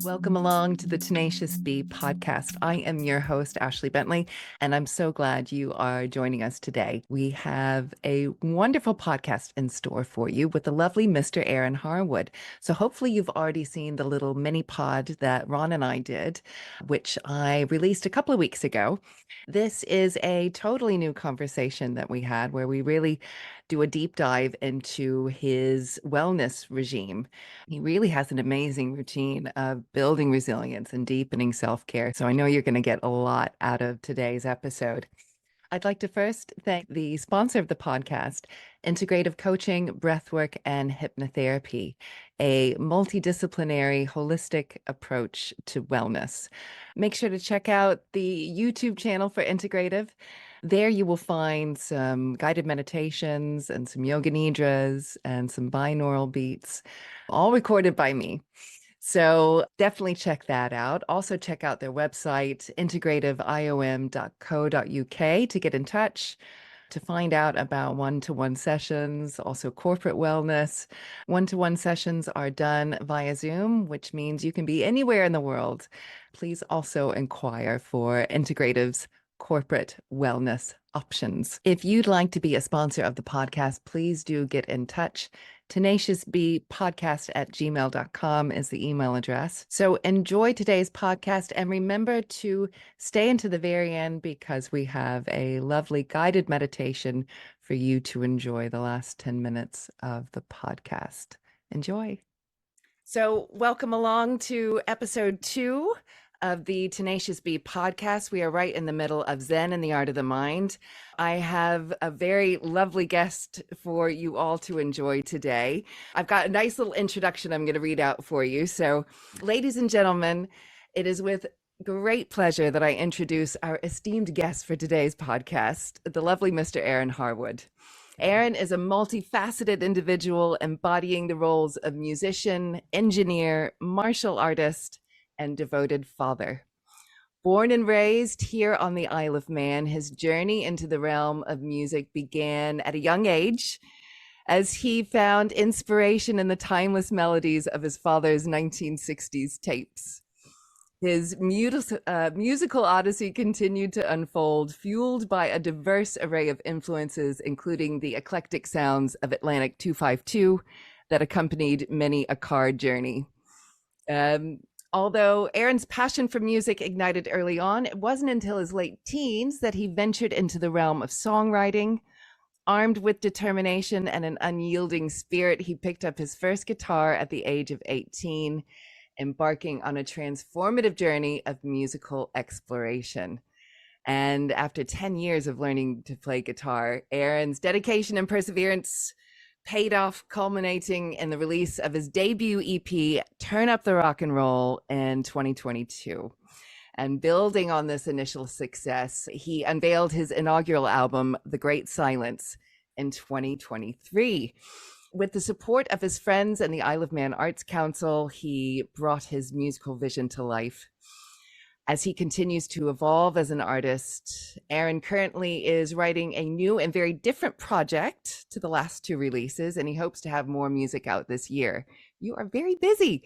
Welcome along to the Tenacious Be podcast. I am your host, Ashley Bentley, and I'm so glad you are joining us today. We have a wonderful podcast in store for you with the lovely Mr. Aaron Harwood. So hopefully you've already seen the little mini pod that Ron and I did, which I released a couple of weeks ago. This is a totally new conversation that we had where we really do a deep dive into his wellness regime. He really has an amazing routine of building resilience and deepening self-care. So I know you're going to get a lot out of today's episode. I'd like to first thank the sponsor of the podcast, Integrative Coaching, Breathwork, and Hypnotherapy, a multidisciplinary, holistic approach to wellness. Make sure to check out the YouTube channel for Integrative. There you will find some guided meditations and some yoga nidras and some binaural beats, all recorded by me. So definitely check that out. Also check out their website, integrativeiom.co.uk, to get in touch, to find out about one-to-one sessions, also corporate wellness. One-to-one sessions are done via Zoom, which means you can be anywhere in the world. Please also inquire for Integrative's corporate wellness options. If you'd like to be a sponsor of the podcast, please do get in touch. tenaciousbepodcast@gmail.com is the email address. So enjoy today's podcast and remember to stay into the very end because we have a lovely guided meditation for you to enjoy the last 10 minutes of the podcast. Enjoy. So welcome along to episode 2 of the Tenacious Be podcast. We are right in the middle of Zen and the Art of the Mind. I have a very lovely guest for you all to enjoy today. I've got a nice little introduction I'm going to read out for you. So, ladies and gentlemen, it is with great pleasure that I introduce our esteemed guest for today's podcast, the lovely Mr. Aaron Harwood. Aaron is a multifaceted individual embodying the roles of musician, engineer, martial artist, and devoted father. Born and raised here on the Isle of Man, his journey into the realm of music began at a young age as he found inspiration in the timeless melodies of his father's 1960s tapes. His musical odyssey continued to unfold, fueled by a diverse array of influences, including the eclectic sounds of Atlantic 252 that accompanied many a car journey. Although Aaron's passion for music ignited early on, it wasn't until his late teens that he ventured into the realm of songwriting. Armed with determination and an unyielding spirit, he picked up his first guitar at the age of 18, embarking on a transformative journey of musical exploration. And after 10 years of learning to play guitar, Aaron's dedication and perseverance paid off, culminating in the release of his debut EP, Turn Up the Rock and Roll, in 2022. And building on this initial success, he unveiled his inaugural album, The Great Silence, in 2023. With the support of his friends and the Isle of Man Arts Council, he brought his musical vision to life. As he continues to evolve as an artist, Aaron currently is writing a new and very different project to the last 2 releases, and he hopes to have more music out this year. You are very busy.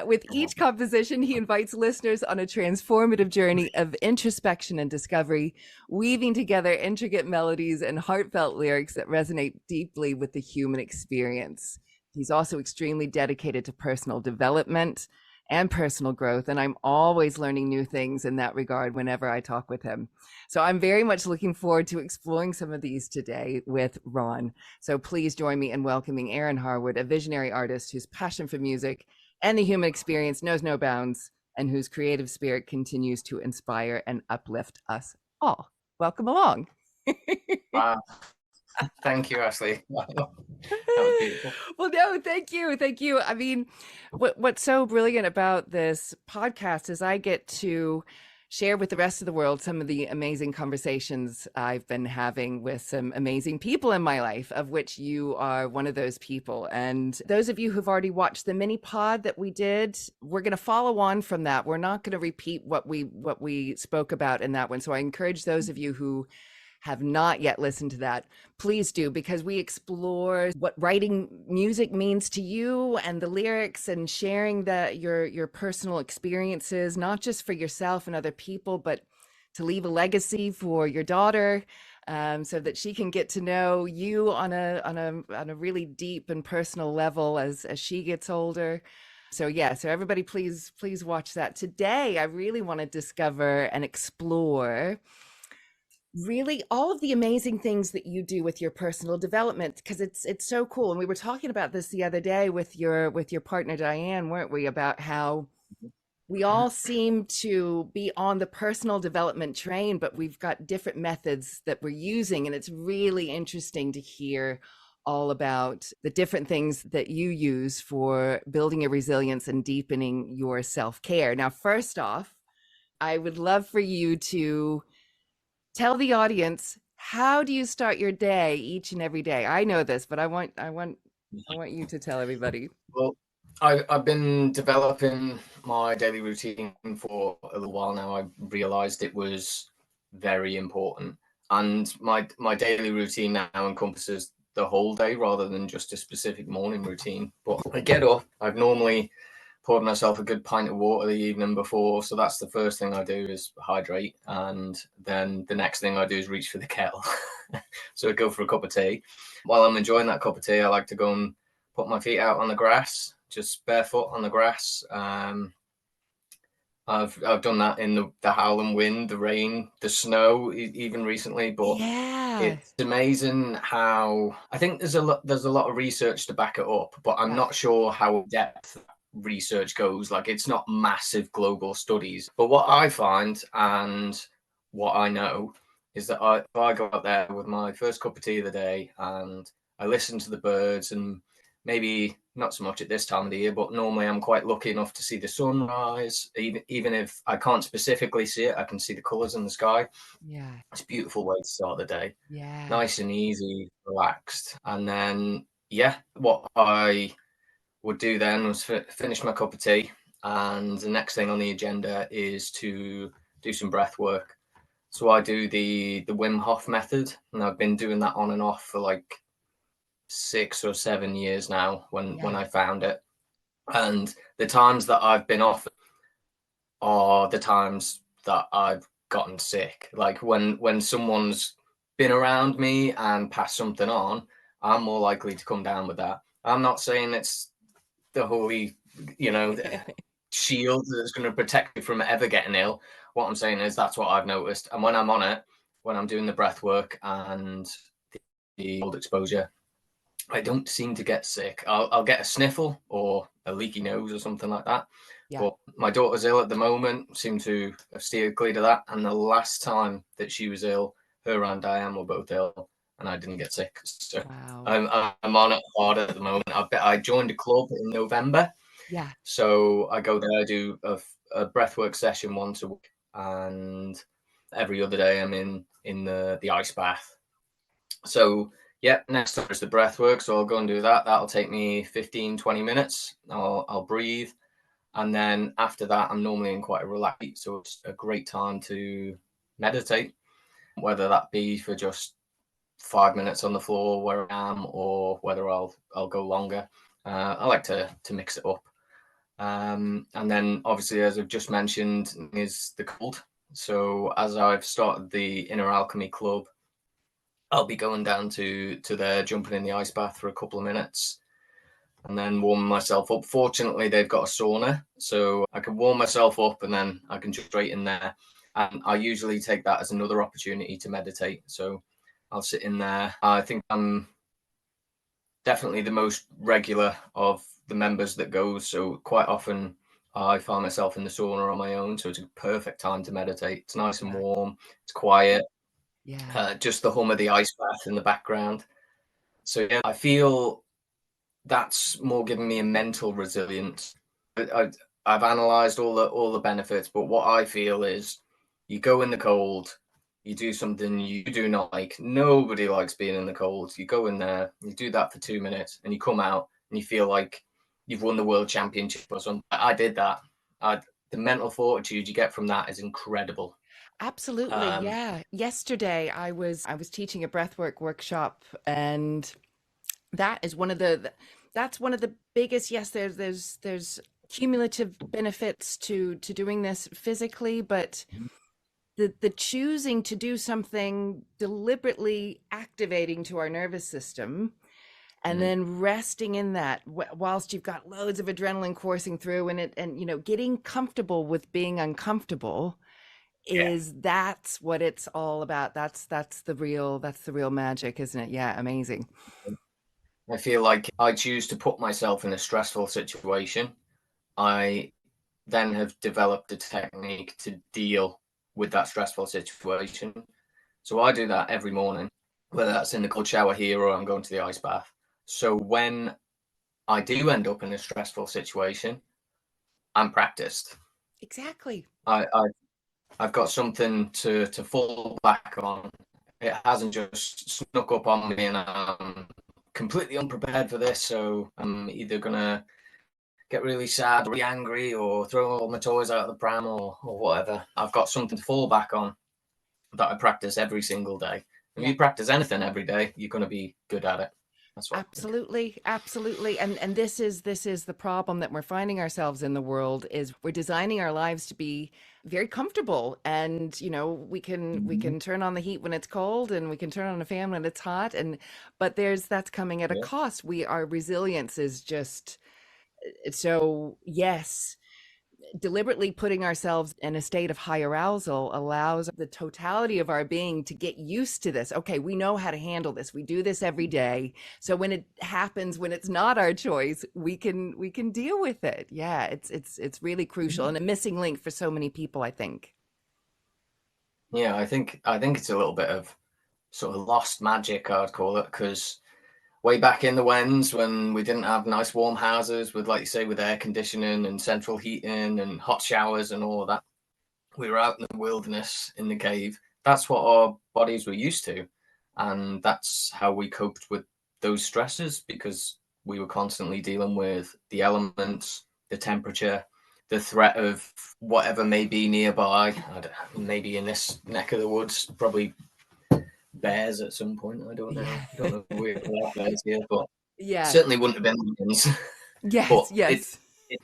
With each composition, he invites listeners on a transformative journey of introspection and discovery, weaving together intricate melodies and heartfelt lyrics that resonate deeply with the human experience. He's also extremely dedicated to personal development and personal growth, and I'm always learning new things in that regard whenever I talk with him. So I'm very much looking forward to exploring some of these today with Ron. So please join me in welcoming Aaron Harwood, a visionary artist whose passion for music and the human experience knows no bounds, and whose creative spirit continues to inspire and uplift us all. Welcome along. Thank you, Ashley. That was beautiful. Well, no, thank you. Thank you. I mean, what's so brilliant about this podcast is I get to share with the rest of the world some of the amazing conversations I've been having with some amazing people in my life, of which you are one of those people. And those of you who've already watched the mini pod that we did, we're going to follow on from that. We're not going to repeat what we spoke about in that one. So I encourage those of you who have not yet listened to that, please do, because we explore what writing music means to you and the lyrics, and sharing your personal experiences, not just for yourself and other people, but to leave a legacy for your daughter, so that she can get to know you on a really deep and personal level as she gets older. So yeah, so everybody, please watch that. Today, I really want to discover and explore really all of the amazing things that you do with your personal development, because it's so cool. And we were talking about this the other day with your partner Diane, weren't we, about how we all seem to be on the personal development train, but we've got different methods that we're using. And it's really interesting to hear all about the different things that you use for building your resilience and deepening your self-care. Now, first off, I would love for you to tell the audience, how do you start your day each and every day? I know this, but I want you to tell everybody. Well, I've been developing my daily routine for a little while now. I realized it was very important. And my daily routine now encompasses the whole day rather than just a specific morning routine. But I get up, I've normally poured myself a good pint of water the evening before. So that's the first thing I do, is hydrate. And then the next thing I do is reach for the kettle. So I go for a cup of tea. While I'm enjoying that cup of tea, I like to go and put my feet out on the grass, just barefoot on the grass. I've done that in the howling wind, the rain, the snow, even recently. But Yeah. it's amazing how, I think there's a lot of research to back it up, but I'm Yeah. not sure how in depth research goes. Like, it's not massive global studies. But what I find and what I know is that if I go out there with my first cup of tea of the day and I listen to the birds, and maybe not so much at this time of the year, but normally I'm quite lucky enough to see the sunrise. Even if I can't specifically see it, I can see the colours in the sky. Yeah. It's a beautiful way to start the day. Yeah. Nice and easy, relaxed. And then, yeah, what I would do then was finish my cup of tea. And the next thing on the agenda is to do some breath work. So I do the Wim Hof method, and I've been doing that on and off for like 6 or 7 years now when Yeah. I found it. And the times that I've been off are the times that I've gotten sick. Like, when someone's been around me and passed something on, I'm more likely to come down with that. I'm not saying it's the holy, shield that's going to protect me from ever getting ill. What I'm saying is that's what I've noticed. And when I'm on it, when I'm doing the breath work and the cold exposure, I don't seem to get sick. I'll get a sniffle or a leaky nose or something like that. Yeah. But my daughter's ill at the moment, seem to have steered clear of that. And the last time that she was ill, her and Diane were both ill, and I didn't get sick. So Wow. I'm on it hard at the moment. I joined a club in November. Yeah. So I go there, do a breathwork session once a week, and every other day I'm in the ice bath. So yeah, next up is the breath work. So I'll go and do that. That'll take me 15, 20 minutes. I'll breathe. And then after that, I'm normally in quite a relaxed. So it's a great time to meditate, whether that be for just 5 minutes on the floor where I am, or whether I'll go longer. I like to mix it up. And then obviously, as I've just mentioned, is the cold. So as I've started the Inner Alchemy Club, I'll be going down to there, jumping in the ice bath for a couple of minutes and then warming myself up. Fortunately, they've got a sauna, so I can warm myself up and then I can jump straight in there. And I usually take that as another opportunity to meditate. So I'll sit in there. I think I'm definitely the most regular of the members that goes. So quite often I find myself in the sauna on my own. So it's a perfect time to meditate. It's nice and Yeah. warm. It's quiet. Yeah. Just the hum of the ice bath in the background. So yeah, I feel that's more giving me a mental resilience. I've analysed all the benefits, but what I feel is you go in the cold, you do something you do not like. Nobody likes being in the cold. You go in there, you do that for 2 minutes, and you come out and you feel like you've won the world championship or something. I did that. The mental fortitude you get from that is incredible. Absolutely. Um, Yeah. Yesterday I was teaching a breathwork workshop, and that is one of that's one of the biggest, yes, there's cumulative benefits to doing this physically, but the choosing to do something deliberately activating to our nervous system and mm, then resting in that whilst you've got loads of adrenaline coursing through, and getting comfortable with being uncomfortable, yeah, is that's what it's all about. That's the real magic, isn't it? Yeah, amazing. I feel like I choose to put myself in a stressful situation. I then have developed a technique to deal with that stressful situation. So I do that every morning, whether that's in the cold shower here or I'm going to the ice bath. So when I do end up in a stressful situation, I'm practiced. Exactly. I I've got something to fall back on. It hasn't just snuck up on me and I'm completely unprepared for this. So I'm either gonna get really sad, really angry, or throw all my toys out of the pram, or whatever. I've got something to fall back on that I practice every single day. If Yeah. you practice anything every day, you're going to be good at it. That's what I think. Absolutely, absolutely. And this is the problem that we're finding ourselves in the world, is we're designing our lives to be very comfortable, and we can turn on the heat when it's cold, and we can turn on the fan when it's hot, and but that's coming at a Yeah. cost. Our resilience is just so, yes, deliberately putting ourselves in a state of high arousal allows the totality of our being to get used to this. Okay, we know how to handle this. We do this every day. So when it happens, when it's not our choice, we can deal with it. Yeah, it's really crucial, and a missing link for so many people, I think. Yeah, I think it's a little bit of sort of lost magic, I'd call it, because way back in the wens when we didn't have nice warm houses with, like you say, with air conditioning and central heating and hot showers and all of that, we were out in the wilderness in the cave. That's what our bodies were used to. And that's how we coped with those stresses, because we were constantly dealing with the elements, the temperature, the threat of whatever may be nearby. Maybe in this neck of the woods, probably bears at some point. I don't know. Yeah. I don't know if we have bears here, but Yeah. certainly wouldn't have been lions. Yes, But it, yes. it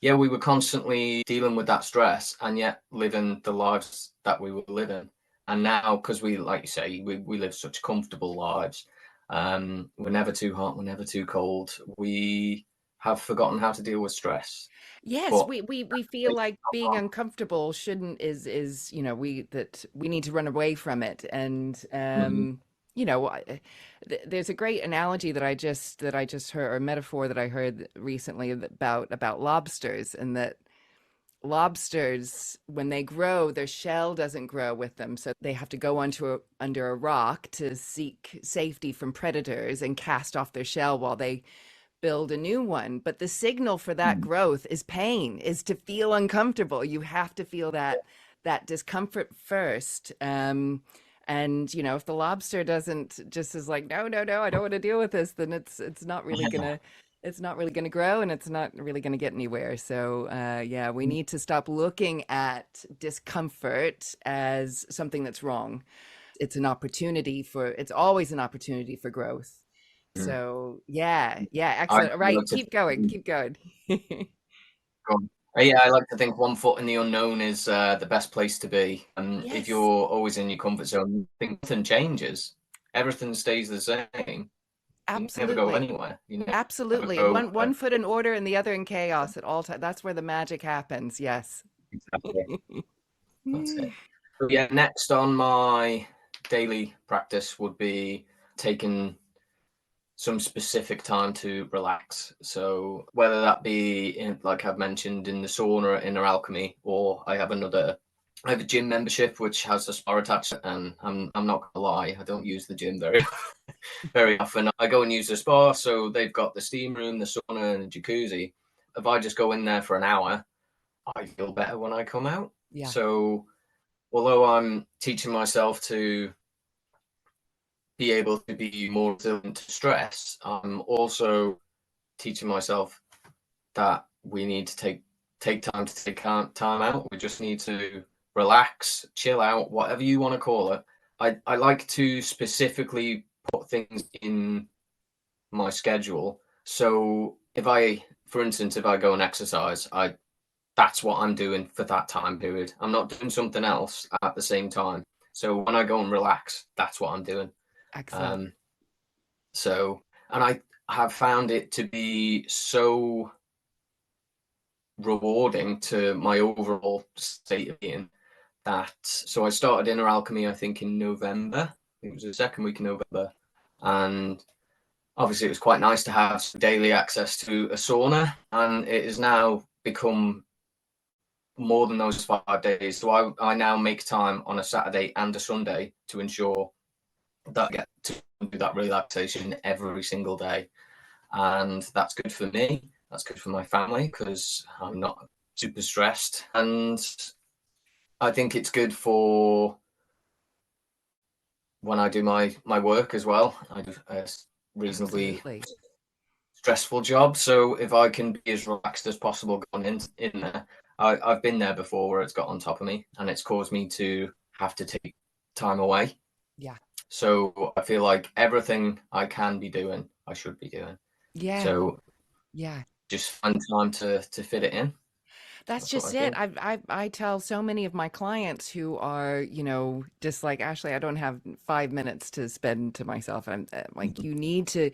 yeah, we were constantly dealing with that stress and yet living the lives that we were living. And now, because we, like you say, we live such comfortable lives, we're never too hot, we're never too cold. We have forgotten how to deal with stress. Yes, But we feel like being uncomfortable shouldn't is we need to run away from it. And Mhm. there's a great analogy that I just heard, or metaphor that I heard recently, about lobsters, and that lobsters, when they grow, their shell doesn't grow with them, so they have to go under a rock to seek safety from predators and cast off their shell while they build a new one. But the signal for that growth is pain, is to feel uncomfortable. You have to feel that discomfort first. And if the lobster doesn't, just is like, no, no, no, I don't want to deal with this, then it's not really gonna grow, and it's not really gonna get anywhere. So yeah, we need to stop looking at discomfort as something that's wrong. It's always an opportunity for growth. Mhm. So yeah, yeah, I excellent. All right, like to keep going, think, keep going. yeah, I like to think one foot in the unknown is the best place to be. And if you're Yes, always in your comfort zone, you think nothing changes. Everything stays the same. You never go absolutely. anywhere. You never Absolutely. And go. one foot in order and the other in chaos at all times. That's where the magic happens. Yes. Exactly. That's it. So yeah, next on my daily practice would be taking some specific time to relax. So whether that be in, like I've mentioned, in the sauna at Inner Alchemy, or I have a gym membership which has a spa attached, and I'm not gonna lie, I don't use the gym very very often. I go and use the spa, so they've got the steam room, the sauna, and the jacuzzi. If I just go in there for an hour, I feel better when I come out. Yeah. So although I'm teaching myself to be able to be more resilient to stress, I'm also teaching myself that we need to take time to take time out. We just need to relax, chill out, whatever you want to call it. I like to specifically put things in my schedule. So if I, for instance, if I go and exercise, that's what I'm doing for that time period. I'm not doing something else at the same time. So when I go and relax, that's what I'm doing. Excellent. So, and I have found it to be so rewarding to my overall state of being that. So I started Inner Alchemy, I think, in November. It was the second week in November. And obviously it was quite nice to have daily access to a sauna. And it has now become more than those 5 days. So I now make time on a Saturday and a Sunday to ensure that I get to do that relaxation every single day. And that's good for me. That's good for my family because I'm not super stressed. And I think it's good for when I do my work as well. I do a reasonably Absolutely. stressful job. So if I can be as relaxed as possible going in there, I've been there before where it's got on top of me and it's caused me to have to take time away. Yeah. So I feel like everything I can be doing, I should be doing. Yeah. So Yeah. just find time to fit it in. That's That's what I just it. feel. I tell so many of my clients who are, just like Ashley, I don't have 5 minutes to spend to myself. I'm like, you need to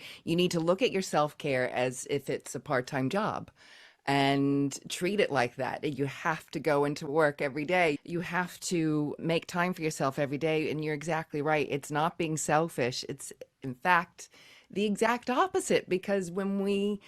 look at your self-care as if it's a part-time job and treat it like that. You have to go into work every day. You have to make time for yourself every day. And you're exactly right. It's not being selfish. It's, in fact, the exact opposite, because when we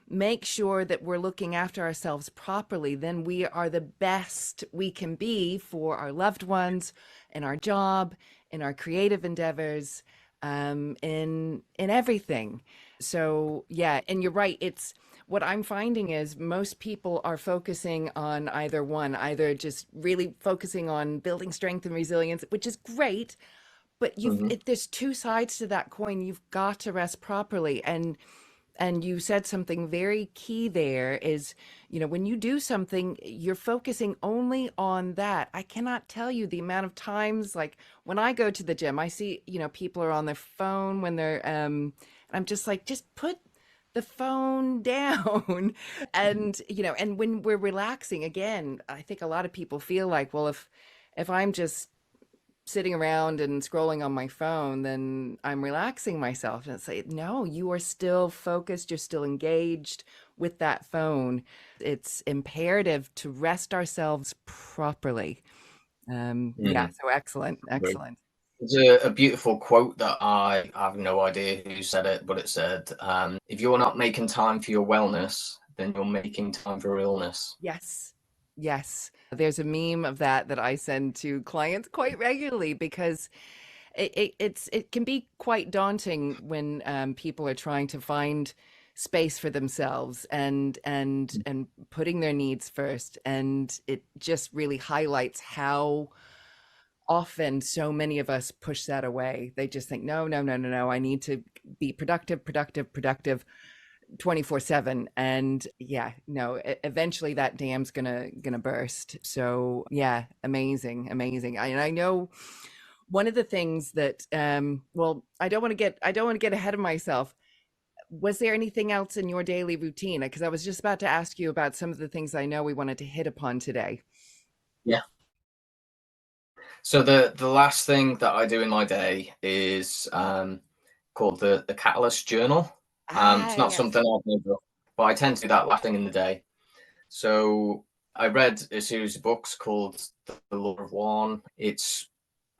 make sure that we're looking after ourselves properly, then we are the best we can be for our loved ones, in our job, in our creative endeavors, in everything. So yeah, and you're right. It's what I'm finding is most people are focusing on either one, either just really focusing on building strength and resilience, which is great, but Mm-hmm. there's two sides to that coin. You've got to rest properly, and you said something very key there is, when you do something, you're focusing only on that. I cannot tell you the amount of times, like when I go to the gym, I see, people are on their phone when they're, I'm just like, just put the phone down. And when we're relaxing, again, I think a lot of people feel like, well, if I'm just sitting around and scrolling on my phone, then I'm relaxing myself. And it's like, no, you are still focused, you're still engaged with that phone. It's imperative to rest ourselves properly. Yeah, Mm-hmm. so excellent, excellent. There's a beautiful quote that I have no idea who said it, but it said, if you're not making time for your wellness, then you're making time for illness. Yes. Yes. There's a meme of that I send to clients quite regularly, because it can be quite daunting when people are trying to find space for themselves and putting their needs first, and it just really highlights how often so many of us push that away. They just think, no, no, no, no, no, I need to be productive, productive, productive 24/7. And yeah, no, eventually that dam's gonna burst. So yeah, amazing, amazing. And I know one of the things that, well, I don't want to get ahead of myself. Was there anything else in your daily routine? Because I was just about to ask you about some of the things I know we wanted to hit upon today. Yeah. So the last thing that I do in my day is called the Catalyst Journal. It's Ah, not yes. something I've never, but I tend to do that last thing in the day. So I read a series of books called The Law of One. It's,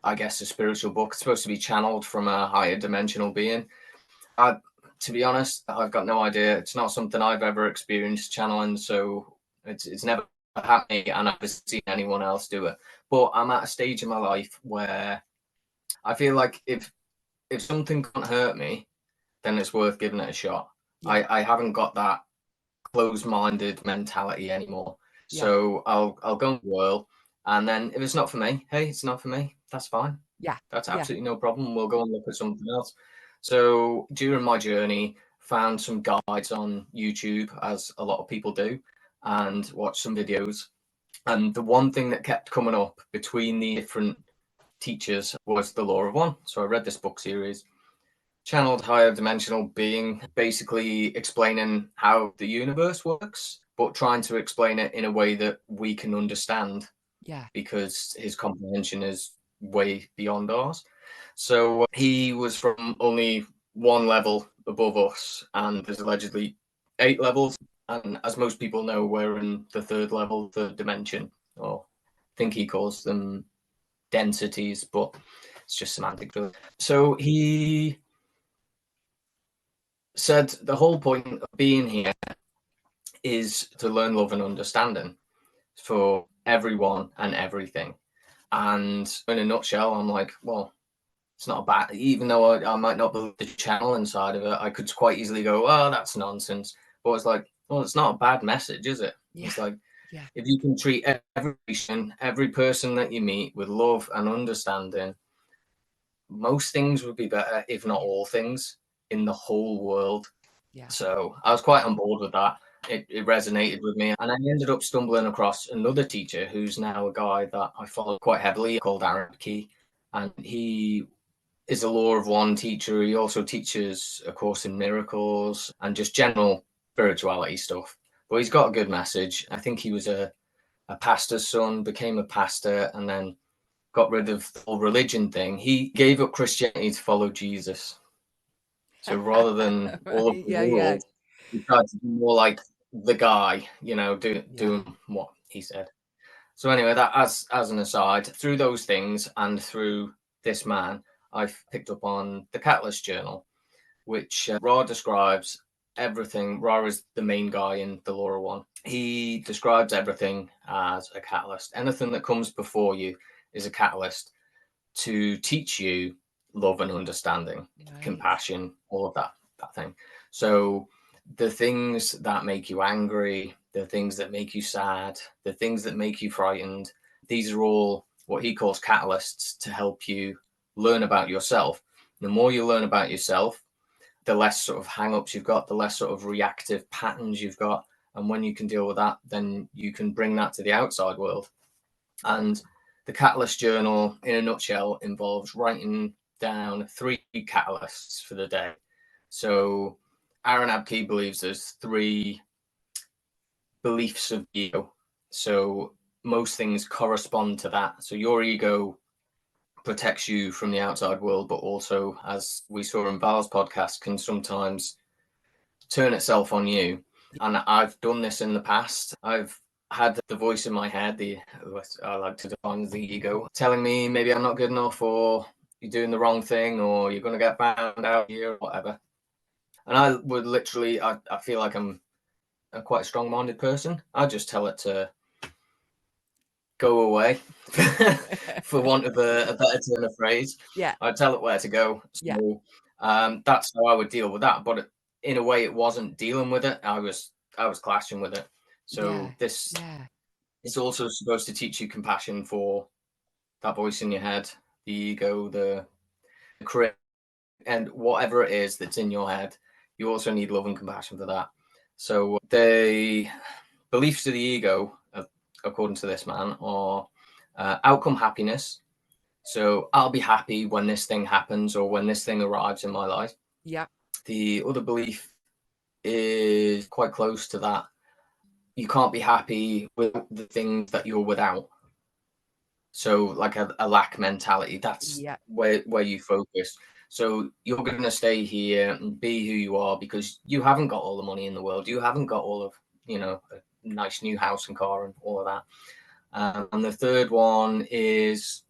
I guess, a spiritual book. It's supposed to be channeled from a higher dimensional being. I, to be honest, I've got no idea. It's not something I've ever experienced channeling, so it's never happened to me, and I've never seen anyone else do it. But I'm at a stage in my life where I feel like if something can't hurt me, then it's worth giving it a shot. Yeah, I haven't got that closed-minded mentality anymore. yeah, So I'll go and whirl, and then if it's not for me, hey, it's not for me. That's fine. yeah, That's yeah. absolutely no problem. We'll go and look at something else. So during my journey, found some guides on YouTube, as a lot of people do, and watched some videos. And the one thing that kept coming up between the different teachers was the law of one. So I read this book series, Channeled Higher Dimensional Being, basically explaining how the universe works, but trying to explain it in a way that we can understand. Yeah. Because his comprehension is way beyond ours. So he was from only one level above us, and there's allegedly 8 levels. And as most people know, we're in the 3rd level, third dimension, or I think he calls them densities, but it's just semantic. So he said the whole point of being here is to learn love and understanding for everyone and everything. And in a nutshell, I'm like, well, it's not bad. Even though I might not believe the channel inside of it, I could quite easily go, oh, that's nonsense. But it's like, well, it's not a bad message, is it? Yeah. It's like, Yeah. if you can treat every person that you meet with love and understanding, most things would be better, if not all things, in the whole world. Yeah. So I was quite on board with that. It resonated with me. And I ended up stumbling across another teacher who's now a guy that I follow quite heavily called Aaron Key. And he is a law of one teacher. He also teaches a course in miracles and just general spirituality stuff. But he's got a good message. I think he was a pastor's son, became a pastor, and then got rid of the whole religion thing. He gave up Christianity to follow Jesus. So rather than all of Right. the Yeah. Yeah. world, he tried to be more like the guy, doing what he said. So anyway, that as an aside, through those things and through this man, I've picked up on the Catalyst Journal, which Ra describes everything. Ra is the main guy in the Laura one. He describes everything as a catalyst. Anything that comes before you is a catalyst to teach you love and understanding, compassion, all of that thing. So the things that make you angry, the things that make you sad, the things that make you frightened, these are all what he calls catalysts to help you learn about yourself. The more you learn about yourself, the less sort of hang-ups you've got, the less sort of reactive patterns you've got. And when you can deal with that, then you can bring that to the outside world. And the Catalyst Journal, in a nutshell, involves writing down 3 catalysts for the day. So Aaron Abke believes there's 3 beliefs of ego. So most things correspond to that. So your ego protects you from the outside world, but also, as we saw in Val's podcast, can sometimes turn itself on you. And I've done this in the past. I've had the voice in my head, I like to define as the ego, telling me maybe I'm not good enough, or you're doing the wrong thing, or you're going to get found out here, or whatever. And I would literally, I feel like I'm a quite strong-minded person. I just tell it to go away, for want of a better turn of phrase. Yeah. I tell it where to go. So that's how I would deal with that. But in a way, it wasn't dealing with it. I was clashing with it. So this is also supposed to teach you compassion for that voice in your head, the ego, the critic, and whatever it is that's in your head. You also need love and compassion for that. So the beliefs of the ego, according to this man, are outcome happiness. So I'll be happy when this thing happens or when this thing arrives in my life. Yeah. The other belief is quite close to that. You can't be happy with the things that you're without. So like a lack mentality, that's where you focus. So you're going to stay here and be who you are because you haven't got all the money in the world. You haven't got all of, a nice new house and car and all of that. And the third one is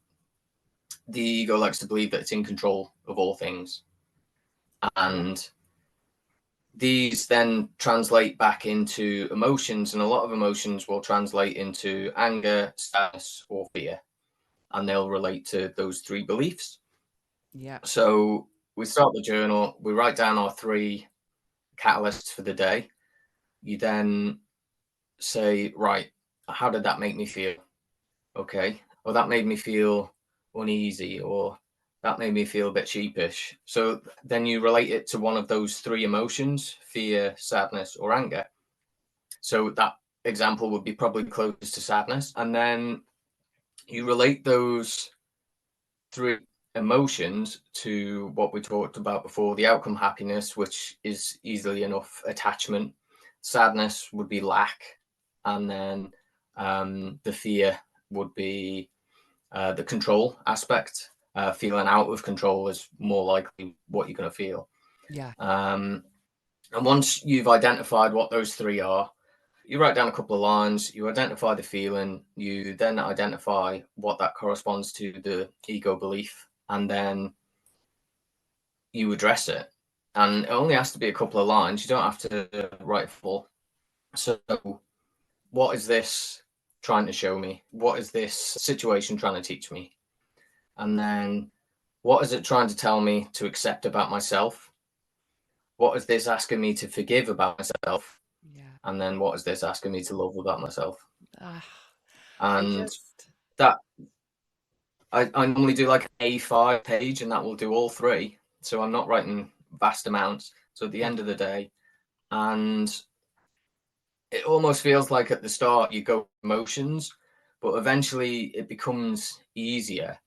the ego likes to believe that it's in control of all things. And these then translate back into emotions, and a lot of emotions will translate into anger, sadness, or fear. And they'll relate to those 3 beliefs. Yeah. So we start the journal, we write down our 3 catalysts for the day. You then say, right, how did that make me feel? Okay. Well, that made me feel uneasy, or that made me feel a bit sheepish. So then you relate it to one of those 3 emotions, fear, sadness, or anger. So that example would be probably closest to sadness. And then you relate those three emotions to what we talked about before, the outcome happiness, which is easily enough attachment. Sadness would be lack. And then the fear would be the control aspect. Feeling out of control is more likely what you're going to feel. Yeah. And once you've identified what those three are, you write down a couple of lines, you identify the feeling, you then identify what that corresponds to, the ego belief, and then you address it. And it only has to be a couple of lines. You don't have to write full. So what is this trying to show me? What is this situation trying to teach me? And then what is it trying to tell me to accept about myself? What is this asking me to forgive about myself? Yeah. And then what is this asking me to love about myself? Ah, I And just, that I normally do like an A5 page, and that will do all three. So I'm not writing vast amounts. So at the yeah. end of the day, and it almost feels like at the start you go emotions, but eventually it becomes easier.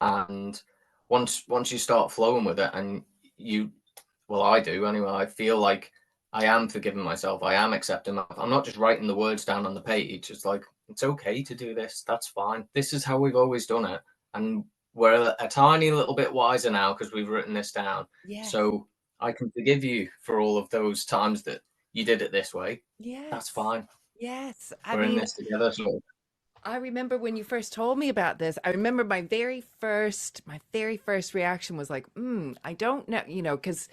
And once you start flowing with it, and you, well, I do anyway, I feel like I am forgiving myself. I am accepting myself. I'm not just writing the words down on the page. It's like, it's okay to do this. That's fine. This is how we've always done it. And we're a tiny little bit wiser now because we've written this down. Yes. So I can forgive you for all of those times that you did it this way. That's Yes. fine. Yes. I We're in mean, this together. So I remember when you first told me about this, I remember my very first reaction was like, I don't know, because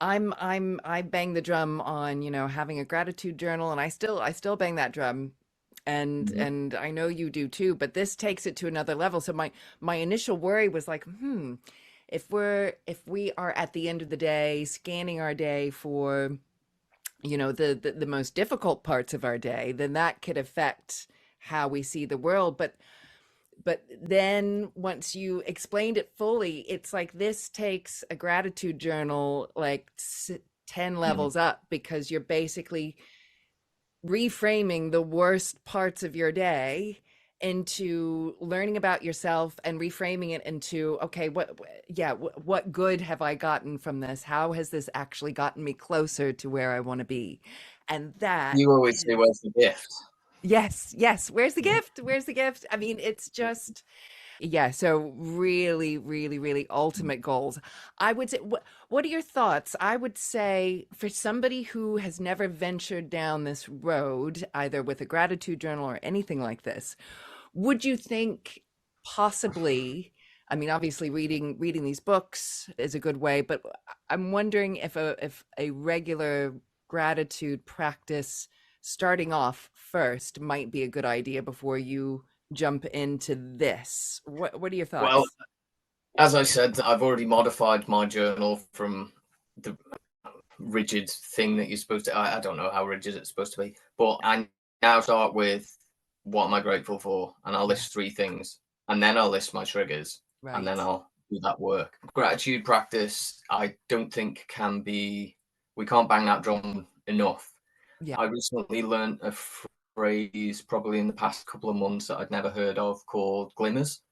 I bang the drum on, having a gratitude journal, and I still bang that drum. And I know you do too, but this takes it to another level. So my initial worry was like, if we are at the end of the day scanning our day for, the most difficult parts of our day, then that could affect how we see the world. But then once you explained it fully, it's like this takes a gratitude journal like 10 levels up, because you're basically reframing the worst parts of your day into learning about yourself and reframing it into, okay, what good have I gotten from this? How has this actually gotten me closer to where I want to be? And that you always say, is, where's the gift? yes, yes, where's the gift? Where's the gift? I mean, it's just, yeah, so really, really, really ultimate goals. I would say, what are your thoughts? I would say for somebody who has never ventured down this road, either with a gratitude journal or anything like this, would you think possibly, I mean, obviously reading these books is a good way, but I'm wondering if a regular gratitude practice starting off first might be a good idea before you jump into this. What are your Well, thoughts? as I said, I've already modified my journal from the rigid thing that you're supposed to. I don't know how rigid it's supposed to be, but I now start with what am I grateful for, and I'll Yeah, list three things, and then I'll list my triggers, and then right. I'll do that work. Gratitude practice, I don't think can be. We can't bang that drum enough. Yeah. I recently learned a phrase, probably in the past couple of months, that I'd never heard of, called glimmers.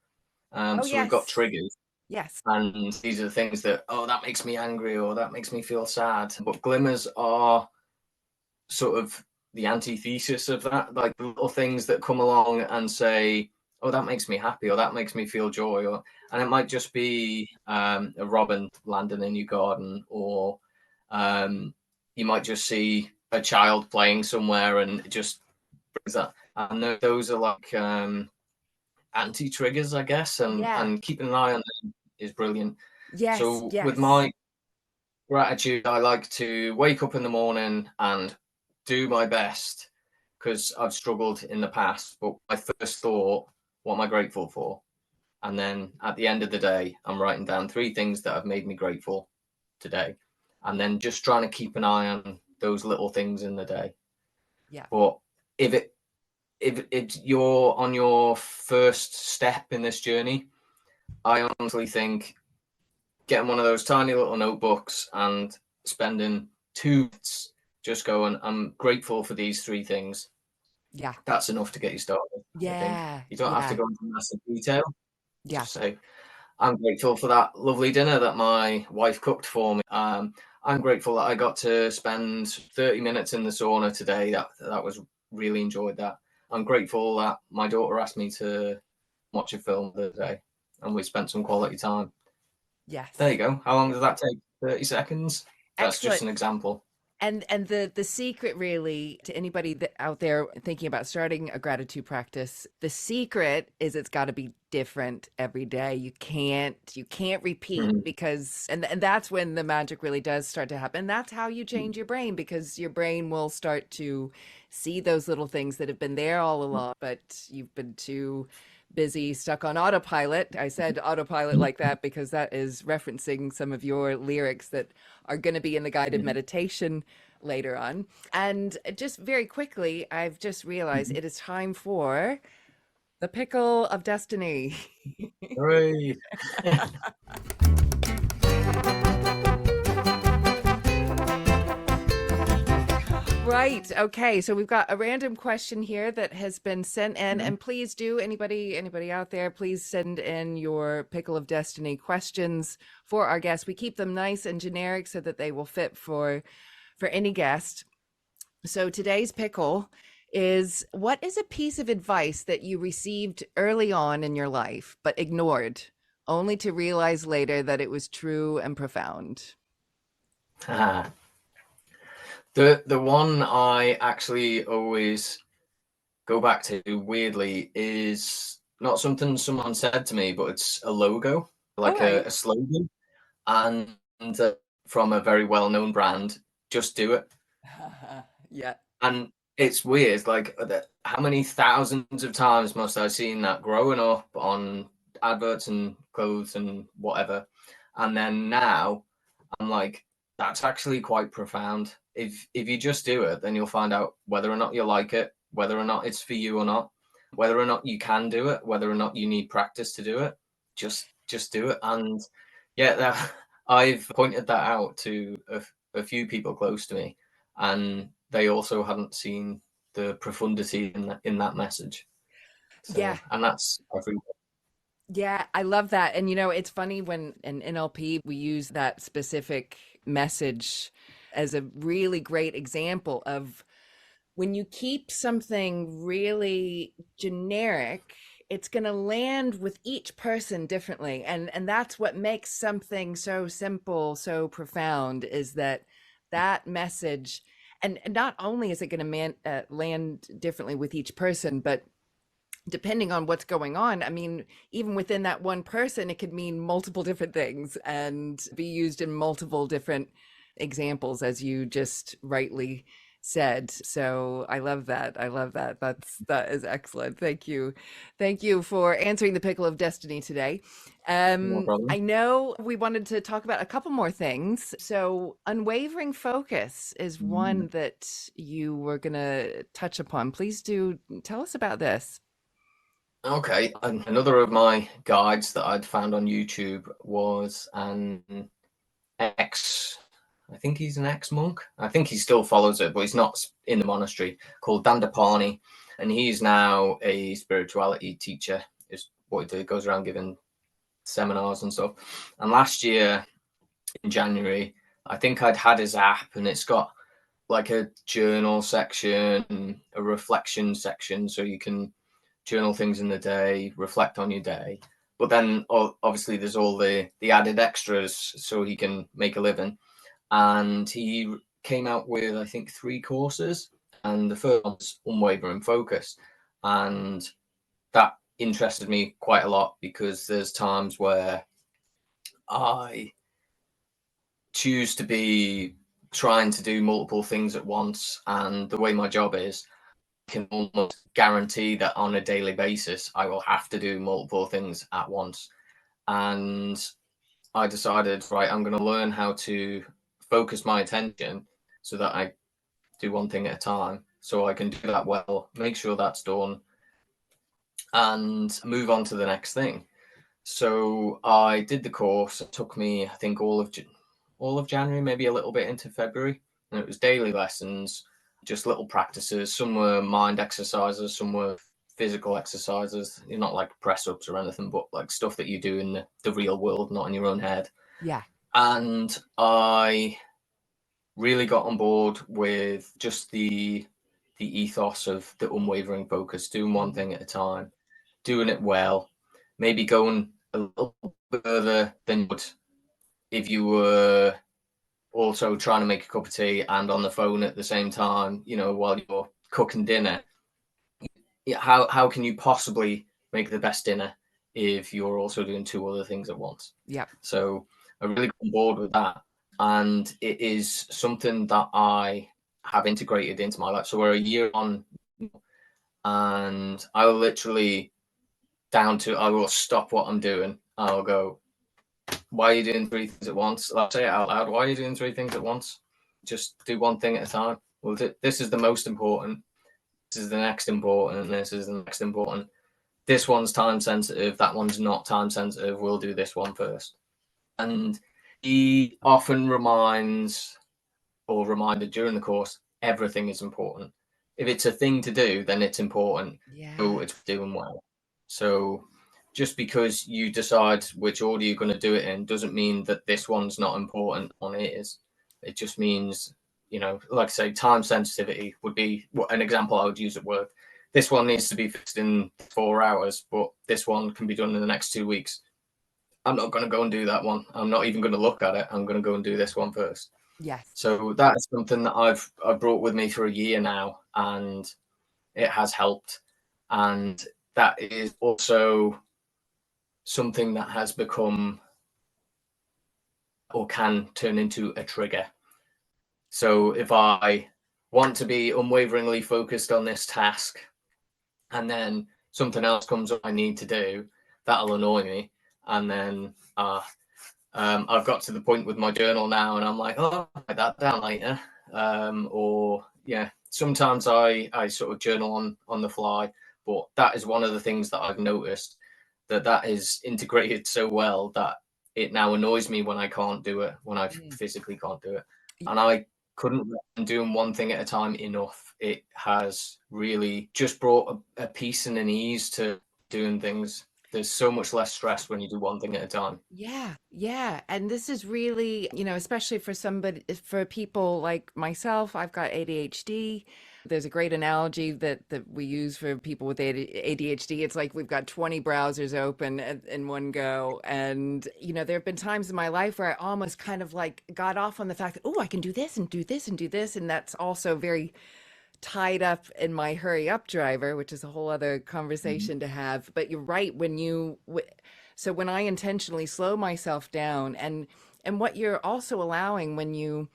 Oh, So we've got yes. triggers, Yes. and these are the things that, oh, that makes me angry or that makes me feel sad. But glimmers are sort of the antithesis of that, like little things that come along and say, oh, that makes me happy or that makes me feel joy. And it might just be a robin landing in your garden, or you might just see a child playing somewhere and it just brings that. And those are like anti-triggers, I guess, Yeah. and keeping an eye on them is brilliant. Yes. So with Yes. my gratitude, I like to wake up in the morning and do my best, because I've struggled in the past. But my first thought, what am I grateful for? And then at the end of the day, I'm writing down three things that have made me grateful today. And then just trying to keep an eye on those little things in the day. Yeah. But if it if you're on your first step in this journey, I honestly think getting one of those tiny little notebooks and spending 2 minutes just go, and I'm grateful for these 3 things. Yeah. That's enough to get you started, I think. Yeah. You don't have to Yeah. go into massive detail. Yeah. Just say, I'm grateful for that lovely dinner that my wife cooked for me. I'm grateful that I got to spend 30 minutes in the sauna today. That was really enjoyed that. I'm grateful that my daughter asked me to watch a film the other day, and we spent some quality time. Yes. There you go. How long does that take? 30 seconds? That's just Excellent. an example. And the secret, really, to anybody that out there thinking about starting a gratitude practice, the secret is it's got to be different every day. You can't repeat, Mhm. because and that's when the magic really does start to happen. That's how you change your brain, because your brain will start to see those little things that have been there all along, but you've been too busy, stuck on autopilot. I said autopilot like that because that is referencing some of your lyrics that are going to be in the guided meditation later on. And just very quickly, I've just realized it is time for the pickle of destiny. Hooray. Right. Okay. So we've got a random question here that has been sent in, and please do, anybody out there, please send in your pickle of destiny questions for our guests. We keep them nice and generic so that they will fit for any guest. So today's pickle is: what is a piece of advice that you received early on in your life but ignored, only to realize later that it was true and profound? The one I actually always go back to, weirdly, is not something someone said to me, but it's a logo, All like right. a slogan, and from a very well-known brand. Just do it. Yeah. And it's weird, like, how many thousands of times must I have seen that growing up on adverts and clothes and whatever, and then now I'm like, that's actually quite profound. If you just do it, then you'll find out whether or not you like it, whether or not it's for you or not, whether or not you can do it, whether or not you need practice to do it. Just do it. And yeah, I've pointed that out to a few people close to me, and they also hadn't seen the profundity in that message. Yeah. So, and that's every. Yeah, I love that. And it's funny, when in NLP we use that specific message as a really great example of when you keep something really generic, it's going to land with each person differently. And that's what makes something so simple, so profound, is that message. And not only is it going to land differently with each person, but depending on what's going on, I mean, even within that one person, it could mean multiple different things and be used in multiple different examples, as you just rightly said. So I love that. I love that. That is excellent. Thank you. Thank you for answering the pickle of destiny today. No problem. I know we wanted to talk about a couple more things. So unwavering focus is one that you were going to touch upon. Please do tell us about this. Okay, and another of my guides that I'd found on YouTube was an ex, I think he's an ex-monk. I think he still follows it, but he's not in the monastery, called Dandapani, and he's now a spirituality teacher, is what he did, goes around giving seminars and stuff. And last year in January, I think I'd had his app, and it's got like a journal section, a reflection section, so you can journal things in the day, reflect on your day. But then obviously there's all the added extras so he can make a living. And he came out with, I think, 3 courses. And the first one's Unwavering Focus. And that interested me quite a lot, because there's times where I choose to be trying to do multiple things at once. And the way my job is, can almost guarantee that on a daily basis I will have to do multiple things at once. And I decided, right, I'm going to learn how to focus my attention so that I do one thing at a time, so I can do that well, make sure that's done, and move on to the next thing. So I did the course. It took me, I think, all of January, maybe a little bit into February, And it was daily lessons, just little practices. Some were mind exercises, some were physical exercises. You're not like press ups or anything, but like stuff that you do in the real world, not in your own head. Yeah. And I really got on board with just the ethos of the unwavering focus, doing one thing at a time, doing it well, maybe going a little further than you would if you were also trying to make a cup of tea and on the phone at the same time, you know, while you're cooking dinner. How can you possibly make the best dinner if you're also doing two other things at once? Yeah. So I really got on board with that. And it is something that I have integrated into my life. So we're a year on, and I will literally I will stop what I'm doing. I'll go, why are you doing three things at once? I'll say it out loud. Why are you doing three things at once? Just do one thing at a time. Well, this is the most important. This is the next important. And this is the next important. This one's time sensitive. That one's not time sensitive. We'll do this one first. And he often reminded during the course, everything is important. If it's a thing to do, then it's important. Yeah. So it's doing well. So just because you decide which order you're going to do it in doesn't mean that this one's not important on it is. It just means, you know, like I say, time sensitivity would be an example I would use at work. This one needs to be fixed in 4 hours, but this one can be done in the next 2 weeks. I'm not going to go and do that one. I'm not even going to look at it. I'm going to go and do this one first. Yes. So that is something that I've brought with me for a year now, and it has helped. And that is also something that has become or can turn into a trigger. So if I want to be unwaveringly focused on this task and then something else comes up I need to do, that'll annoy me. And then I've got to the point with my journal now and I'm like, oh, I'll write that down later. Or yeah, sometimes I sort of journal on the fly, but that is one of the things that I've noticed that is integrated so well that it now annoys me when I can't do it, when I physically can't do it. And I couldn't doing one thing at a time enough. It has really just brought a peace and an ease to doing things. There's so much less stress when you do one thing at a time. Yeah, yeah. And this is really, especially for people like myself, I've got ADHD. There's a great analogy that we use for people with ADHD. It's like we've got 20 browsers open in one go. And, there have been times in my life where I almost kind of like got off on the fact that, oh, I can do this and do this and do this. And that's also very tied up in my hurry up driver, which is a whole other conversation to have. But you're right, so when I intentionally slow myself down, and what you're also allowing when you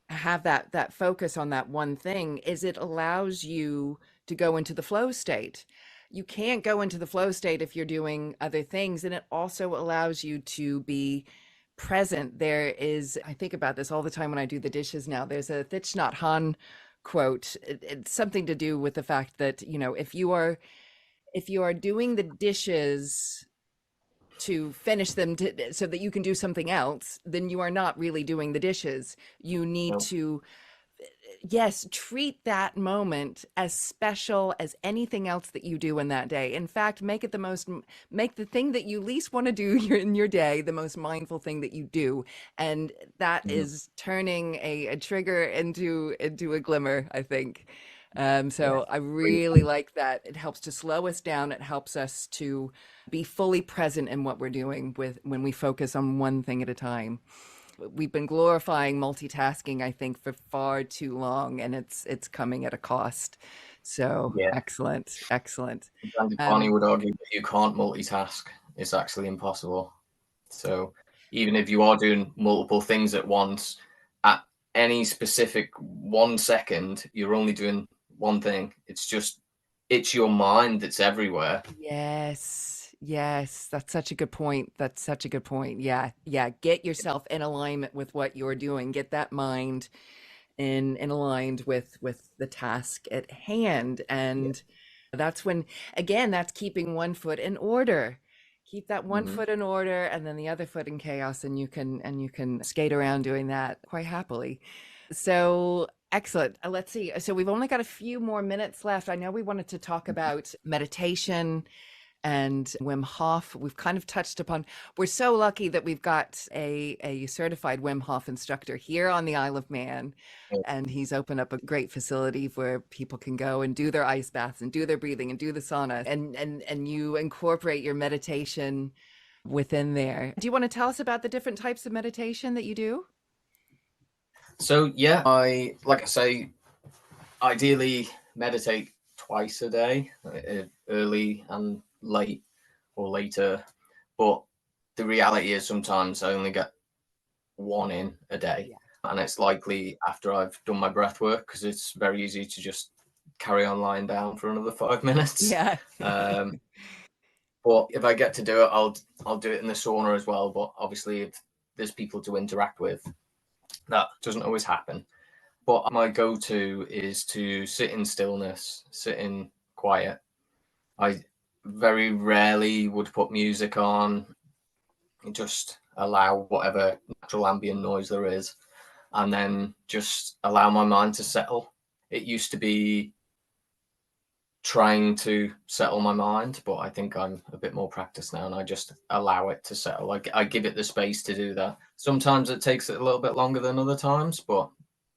have that focus on that one thing is it allows you to go into the flow state. You can't go into the flow state if you're doing other things, and it also allows you to be present. I think about this all the time when I do the dishes now. There's a Thich Nhat Hanh quote. It's something to do with the fact that, if you are doing the dishes to finish them so that you can do something else, then you are not really doing the dishes. You need to, yes, treat that moment as special as anything else that you do in that day. In fact, make the thing that you least want to do in your day the most mindful thing that you do. And that is turning a trigger into a glimmer, I think. So I really like that. It helps to slow us down. It helps us to be fully present in what we're doing when we focus on one thing at a time. We've been glorifying multitasking, I think, for far too long, and it's coming at a cost. So excellent, excellent. And Barney would argue that you can't multitask. It's actually impossible. So even if you are doing multiple things at once, at any specific 1 second, you're only doing one thing. It's your mind that's everywhere. Yes, that's such a good point. Yeah, get yourself in alignment with what you're doing. Get that mind in aligned with the task at hand. And that's when, again, that's keeping one foot in order. Keep that one foot in order and then the other foot in chaos, and you can skate around doing that quite happily. So excellent. Let's see. So we've only got a few more minutes left. I know we wanted to talk about meditation and Wim Hof. We've kind of touched upon. We're so lucky that we've got a certified Wim Hof instructor here on the Isle of Man, and he's opened up a great facility where people can go and do their ice baths and do their breathing and do the sauna, and you incorporate your meditation within there. Do you want to tell us about the different types of meditation that you do? So yeah, like I say, ideally meditate twice a day, early and late or later. But the reality is sometimes I only get one in a day. Yeah. And it's likely after I've done my breath work, because it's very easy to just carry on lying down for another 5 minutes. Yeah. But if I get to do it, I'll do it in the sauna as well. But obviously, if there's people to interact with, that doesn't always happen. But my go-to is to sit in stillness, sit in quiet. I very rarely would put music on, just allow whatever natural ambient noise there is, and then just allow my mind to settle. It used to be trying to settle my mind, but I think I'm a bit more practiced now, and I just allow it to settle. I give it the space to do that. Sometimes it takes it a little bit longer than other times, but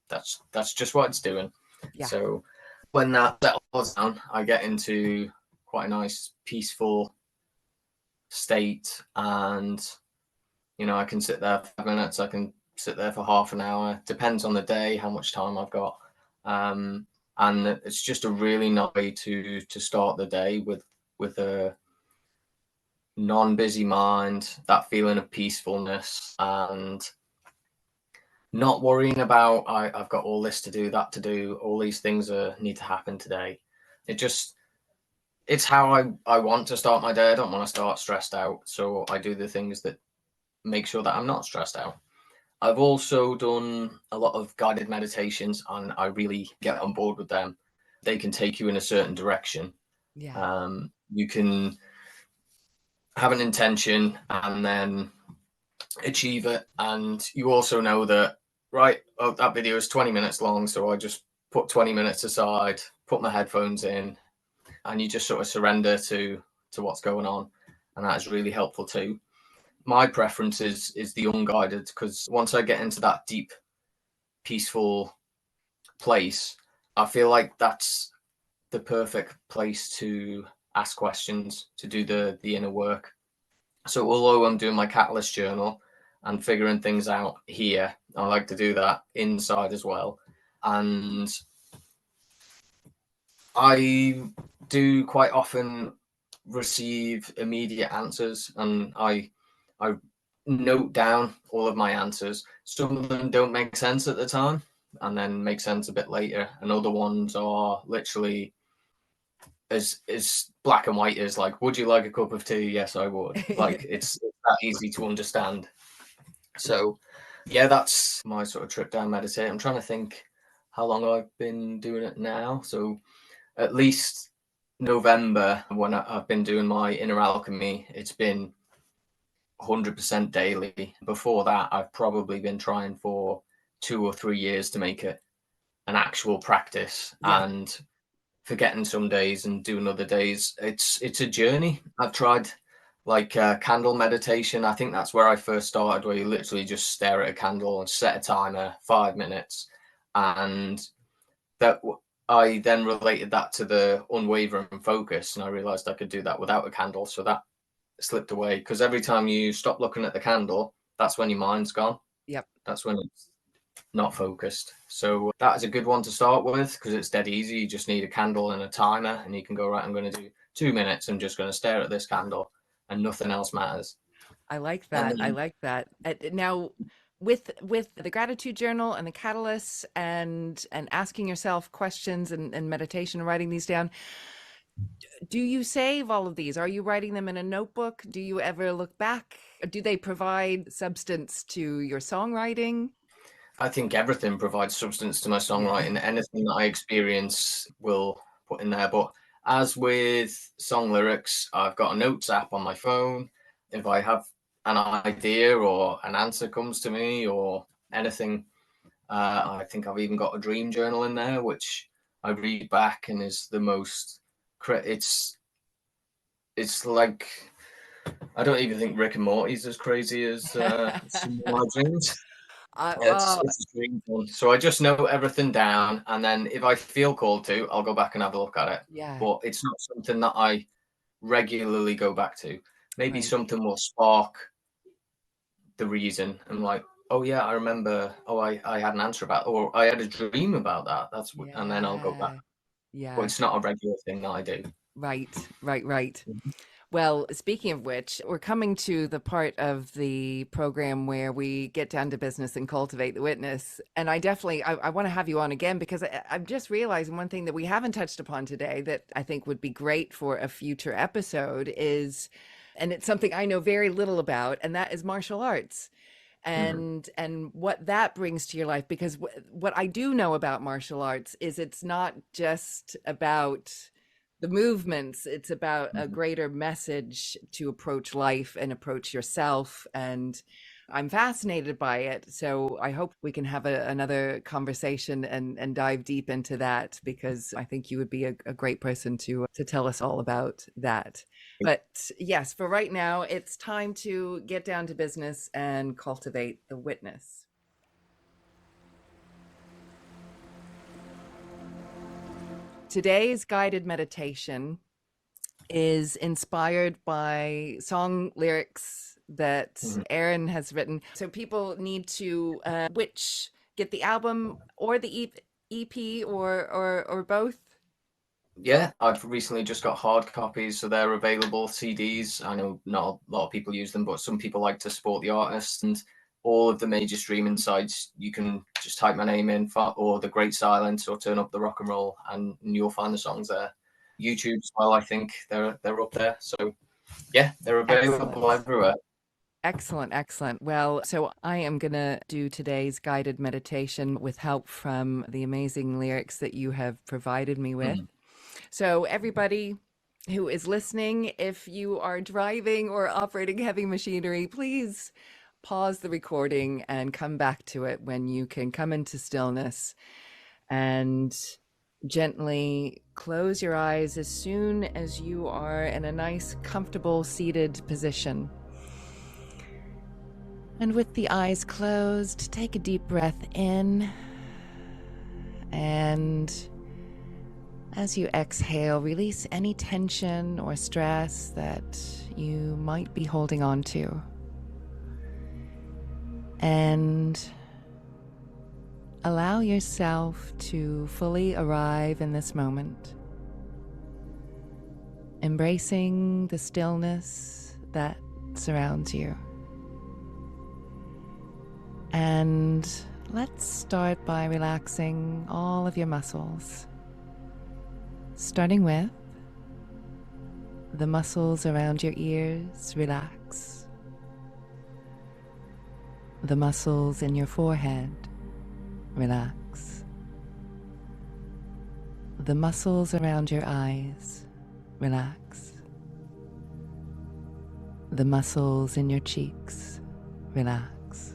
that's just what it's doing. Yeah. So when that settles down, I get into quite a nice peaceful state, and I can sit there for 5 minutes, I can sit there for half an hour, depends on the day how much time I've got. And it's just a really nice way to start the day with a non-busy mind, that feeling of peacefulness, and not worrying about I've got all this to do, that to do, all these things need to happen today. It's how I want to start my day. I don't want to start stressed out, so I do the things that make sure that I'm not stressed out. I've also done a lot of guided meditations, and I really get on board with them. They can take you in a certain direction. Yeah. You can have an intention and then achieve it. And you also know that, right, oh, that video is 20 minutes long, so I just put 20 minutes aside, put my headphones in, and you just sort of surrender to what's going on. And that is really helpful too. My preference is the unguided, because once I get into that deep, peaceful place, I feel like that's the perfect place to ask questions, to do the inner work. So although I'm doing my catalyst journal and figuring things out here, I like to do that inside as well. And I do quite often receive immediate answers, and I note down all of my answers. Some of them don't make sense at the time and then make sense a bit later, and other ones are literally as black and white as, like, would you like a cup of tea? Yes, I would. Like, it's that easy to understand. So yeah, that's my sort of trip down meditate. I'm trying to think how long I've been doing it now. So at least November, when I've been doing my inner alchemy, it's been 100% daily. Before that, I've probably been trying for 2 or 3 years to make it an actual practice, Yeah. and forgetting some days and doing other days. It's a journey. I've tried like candle meditation. I think that's where I first started, where you literally just stare at a candle and set a timer, 5 minutes, and that I then related that to the unwavering focus, and I realized I could do that without a candle. So that slipped away, because every time you stop looking at the candle, that's when your mind's gone. Yep. That's when it's not focused. So that is a good one to start with, because it's dead easy. You just need a candle and a timer, and you can go, right, I'm going to do 2 minutes. I'm just going to stare at this candle and nothing else matters. I like And that. I then like that. Now, with the gratitude journal and the catalysts and asking yourself questions and meditation and writing these down, do you save all of these? Are you writing them in a notebook? Do you ever look back? Do they provide substance to your songwriting? I think everything provides substance to my Yeah. songwriting. Anything that I experience will put in there. But as with song lyrics, I've got a notes app on my phone. If I have an idea or an answer comes to me or anything, I think I've even got a dream journal in there, which I read back and is the most. It's like, I don't even think Rick and Morty's as crazy as some of my dreams. Well, It's a dream thing. So I just note everything down, and then if I feel called to, I'll go back and have a look at it. yeah, But it's not something that I regularly go back to. Maybe right. something will spark the reason. I'm like, oh yeah, I remember. Oh, I had an answer about, or I had a dream about that. And then I'll go back. Yeah, But yeah. it's not a regular thing that I do. Right, right, right. Mhm. Well, speaking of which, we're coming to the part of the program where we get down to business and cultivate the witness. And I want to have you on again because I'm just realizing one thing that we haven't touched upon today that I think would be great for a future episode is, and it's something I know very little about, and that is martial arts Mhm. and what that brings to your life. Because what I do know about martial arts is it's not just about the movements, it's about a Mhm. greater message to approach life and approach yourself. And I'm fascinated by it. So I hope we can have another conversation and dive deep into that because I think you would be a great person to tell us all about that. But yes, for right now, it's time to get down to business and cultivate the witness. Today's guided meditation is inspired by song lyrics that Mhm. Aaron has written. So people need to which get the album or the EP or both. Yeah, I've recently just got hard copies, so they're available. CDs, I know not a lot of people use them, but some people like to support the artist. And all of the major streaming sites, you can just type my name in, or The Great Silence, or turn up the rock and roll, and you'll find the songs there. YouTube as well, I think they're up there. So yeah, they're available Excellent. everywhere. Excellent, excellent. Well, so I am going to do today's guided meditation with help from the amazing lyrics that you have provided me with. Mhm. So, everybody who is listening, if you are driving or operating heavy machinery, please pause the recording and come back to it when you can come into stillness and gently close your eyes as soon as you are in a nice, comfortable, seated position. And with the eyes closed, take a deep breath in. And as you exhale, release any tension or stress that you might be holding on to. And allow yourself to fully arrive in this moment, embracing the stillness that surrounds you. And let's start by relaxing all of your muscles, starting with the muscles around your ears. Relax. The muscles in your forehead. Relax. The muscles around your eyes. Relax. The muscles in your cheeks. Relax.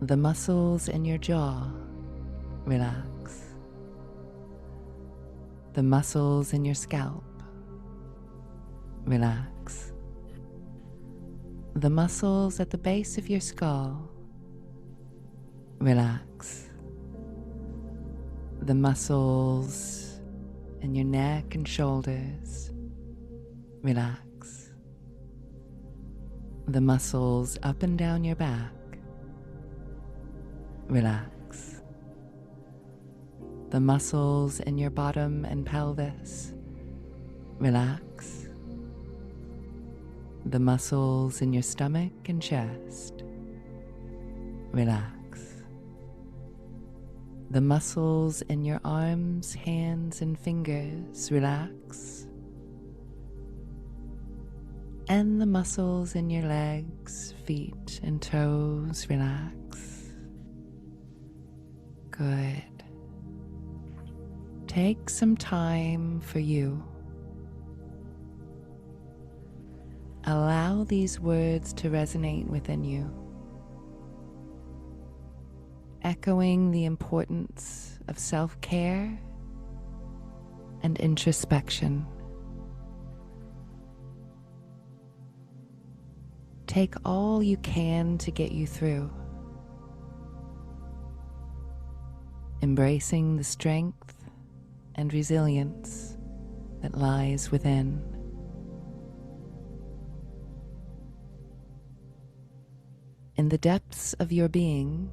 The muscles in your jaw. Relax. The muscles in your scalp. Relax. The muscles at the base of your skull. Relax. The muscles in your neck and shoulders. Relax. The muscles up and down your back. Relax. The muscles in your bottom and pelvis. Relax. The muscles in your stomach and chest. Relax. The muscles in your arms, hands, and fingers. Relax. And the muscles in your legs, feet, and toes. Relax. Good. Take some time for you. Allow these words to resonate within you. echoing the importance of self-care and introspection. Take all you can to get you through, embracing the strength and resilience that lies within. In the depths of your being,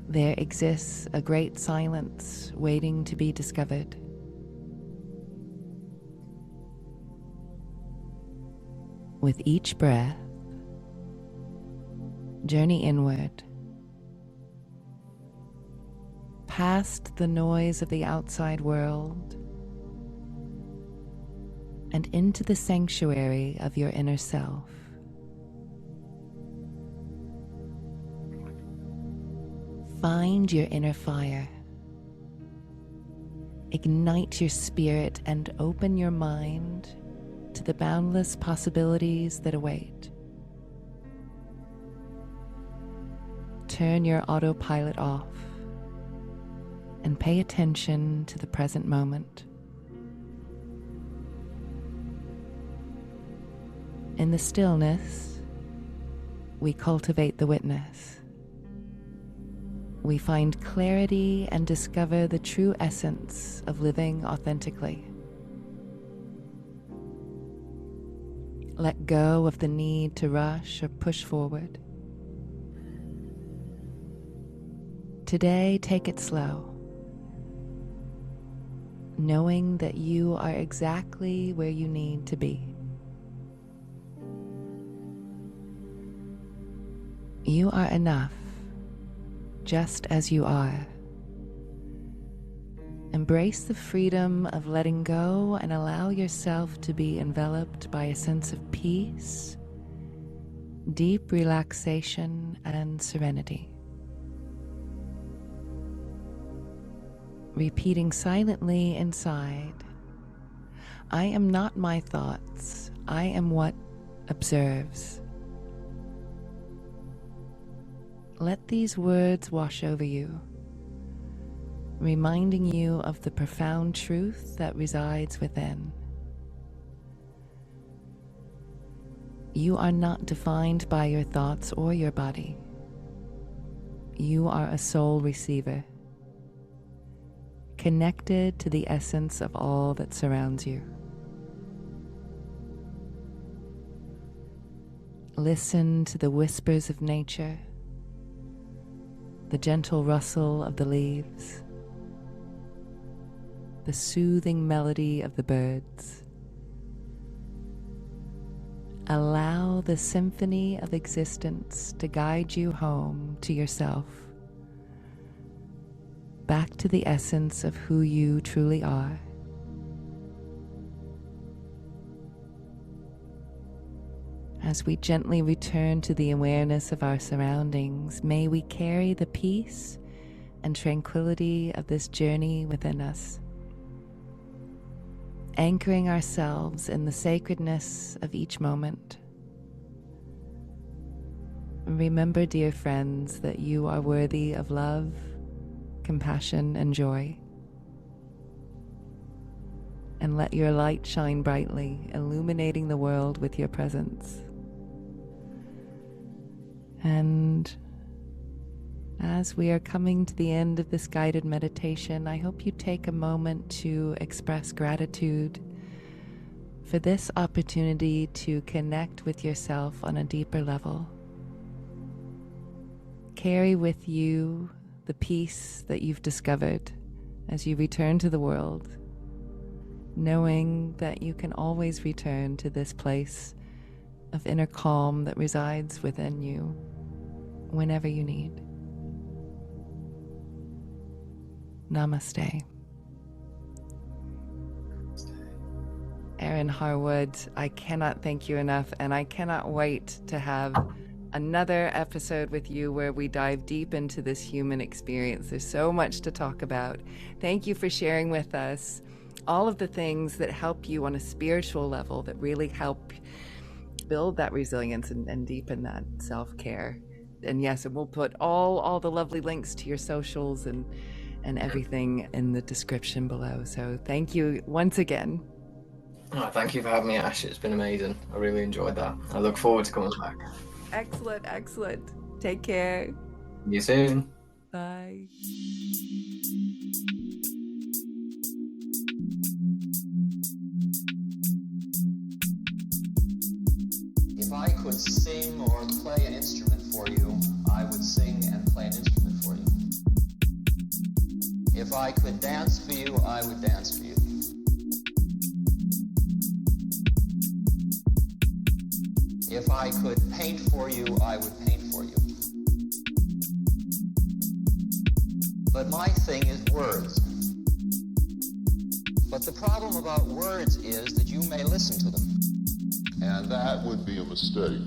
there exists a great silence waiting to be discovered. With each breath, journey inward, past the noise of the outside world, and into the sanctuary of your inner self. Find your inner fire. Ignite your spirit and open your mind to the boundless possibilities that await. Turn your autopilot off and pay attention to the present moment. In the stillness, we cultivate the witness. We find clarity and discover the true essence of living authentically. Let go of the need to rush or push forward. Today, take it slow, knowing that you are exactly where you need to be. You are enough, just as you are. Embrace the freedom of letting go and allow yourself to be enveloped by a sense of peace, deep relaxation, and serenity. Repeating silently inside, I am not my thoughts, I am what observes. Let these words wash over you, reminding you of the profound truth that resides within. You are not defined by your thoughts or your body. You are a soul receiver, connected to the essence of all that surrounds you. Listen to the whispers of nature, the gentle rustle of the leaves, the soothing melody of the birds. Allow the symphony of existence to guide you home to yourself, back to the essence of who you truly are. As we gently return to the awareness of our surroundings, may we carry the peace and tranquility of this journey within us, anchoring ourselves in the sacredness of each moment. Remember, dear friends, that you are worthy of love, compassion, and joy. And let your light shine brightly, illuminating the world with your presence. And as we are coming to the end of this guided meditation, I hope you take a moment to express gratitude for this opportunity to connect with yourself on a deeper level. Carry with you the peace that you've discovered as you return to the world, knowing that you can always return to this place of inner calm that resides within you whenever you need. Namaste. Aaron Harwood, I cannot thank you enough, and I cannot wait to have another episode with you where we dive deep into this human experience. There's so much to talk about. Thank you for sharing with us all of the things that help you on a spiritual level, that really help build that resilience and deepen that self-care. And yes, and we'll put all the lovely links to your socials and everything in the description below. So thank you once again. Oh, thank you for having me, Ash. It's been amazing. I really enjoyed that. I look forward to coming back. Excellent, excellent. Take care. See you soon. Bye. If I could sing or play an instrument for you, I would sing and play an instrument for you. If I could dance for you, I would dance for you. If I could paint for you, I would paint for you. But my thing is words. But the problem about words is that you may listen to them. And that would be a mistake.